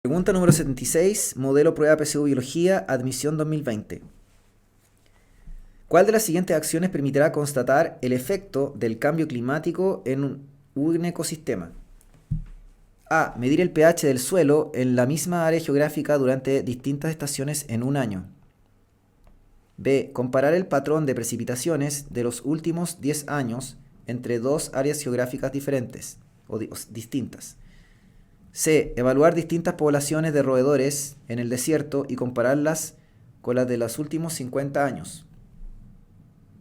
Pregunta número 76, modelo prueba PSU Biología, admisión 2020. ¿Cuál de las siguientes acciones permitirá constatar el efecto del cambio climático en un ecosistema? A. Medir el pH del suelo en la misma área geográfica durante distintas estaciones en un año. B. Comparar el patrón de precipitaciones de los últimos 10 años entre dos áreas geográficas diferentes o distintas. C. Evaluar distintas poblaciones de roedores en el desierto y compararlas con las de los últimos 50 años.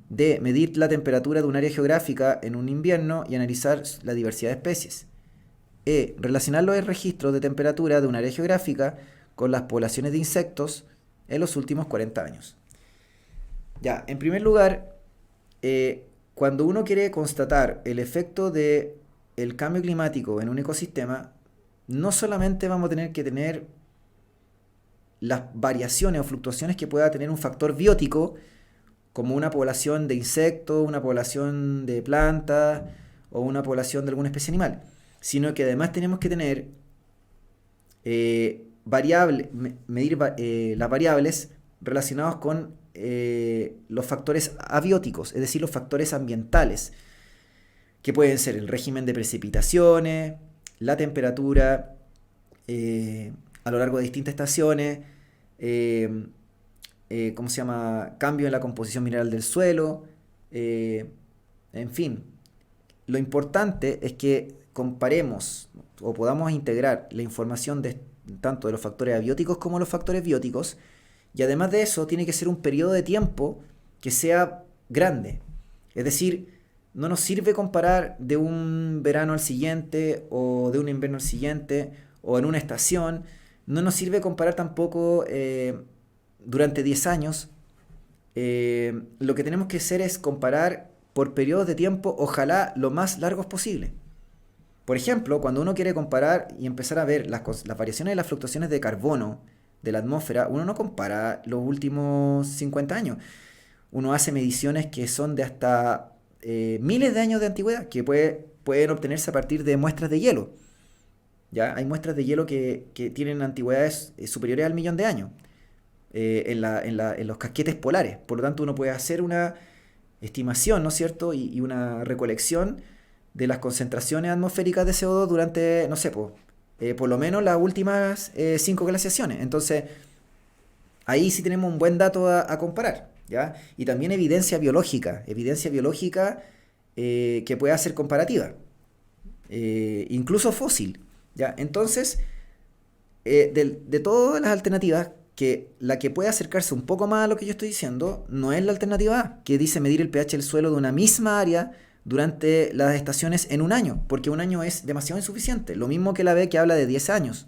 D. Medir la temperatura de un área geográfica en un invierno y analizar la diversidad de especies. E. Relacionar los registros de temperatura de un área geográfica con las poblaciones de insectos en los últimos 40 años. Ya, en primer lugar, cuando uno quiere constatar el efecto del cambio climático en un ecosistema, no solamente vamos a tener que tener las variaciones o fluctuaciones que pueda tener un factor biótico, como una población de insectos, una población de plantas o una población de alguna especie animal, sino que además tenemos que tener medir las variables relacionadas con los factores abióticos, es decir, los factores ambientales, que pueden ser el régimen de precipitaciones, la temperatura a lo largo de distintas estaciones, cambio en la composición mineral del suelo, en fin. Lo importante es que comparemos o podamos integrar la información tanto de los factores abióticos como los factores bióticos, y además de eso tiene que ser un periodo de tiempo que sea grande. Es decir, no nos sirve comparar de un verano al siguiente o de un invierno al siguiente o en una estación. No nos sirve comparar tampoco durante 10 años. Lo que tenemos que hacer es comparar por periodos de tiempo, ojalá lo más largos posible. Por ejemplo, cuando uno quiere comparar y empezar a ver las variaciones de las fluctuaciones de carbono de la atmósfera, uno no compara los últimos 50 años. Uno hace mediciones que son de hasta miles de años de antigüedad, que pueden obtenerse a partir de muestras de hielo. ¿Ya? Hay muestras de hielo que tienen antigüedades superiores al 1.000.000 de años en los casquetes polares. Por lo tanto, uno puede hacer una estimación, ¿no es cierto? Y una recolección de las concentraciones atmosféricas de CO2 durante, no sé, por lo menos las últimas 5 glaciaciones. Entonces, ahí sí tenemos un buen dato a comparar. ¿Ya? Y también evidencia biológica que pueda ser comparativa, incluso fósil. ¿Ya? Entonces, de todas las alternativas, la que puede acercarse un poco más a lo que yo estoy diciendo no es la alternativa A, que dice medir el pH del suelo de una misma área durante las estaciones en un año, porque un año es demasiado insuficiente, lo mismo que la B, que habla de 10 años.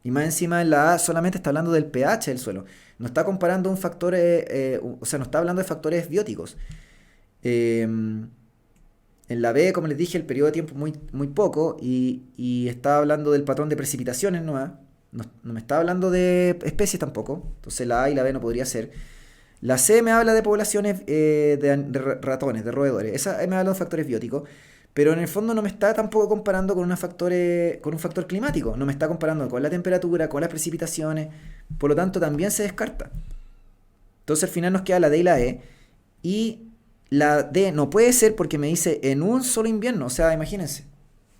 Y más encima en la A solamente está hablando del pH del suelo. No está comparando un factor, o sea, no está hablando de factores bióticos. En la B, como les dije, el periodo de tiempo es muy poco y está hablando del patrón de precipitaciones nomás. No me está hablando de especies tampoco. Entonces la A y la B no podría ser. La C me habla de poblaciones de ratones, de roedores. Esa me habla de factores bióticos. Pero en el fondo no me está tampoco comparando con un factor climático. No me está comparando con la temperatura, con las precipitaciones. Por lo tanto, también se descarta. Entonces al final nos queda la D y la E. Y la D no puede ser porque me dice en un solo invierno. O sea, imagínense.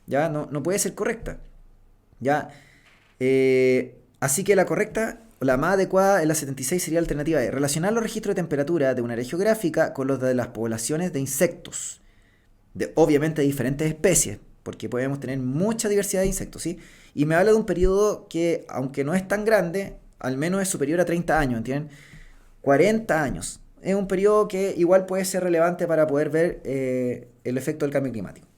Ya no puede ser correcta. Ya. Así que la correcta, la más adecuada en la 76 sería la alternativa E. Relacionar los registros de temperatura de una área geográfica con los de las poblaciones de insectos. Obviamente de diferentes especies, porque podemos tener mucha diversidad de insectos, ¿sí? Y me habla de un periodo que, aunque no es tan grande, al menos es superior a 30 años, ¿entienden? 40 años. Es un periodo que igual puede ser relevante para poder ver el efecto del cambio climático.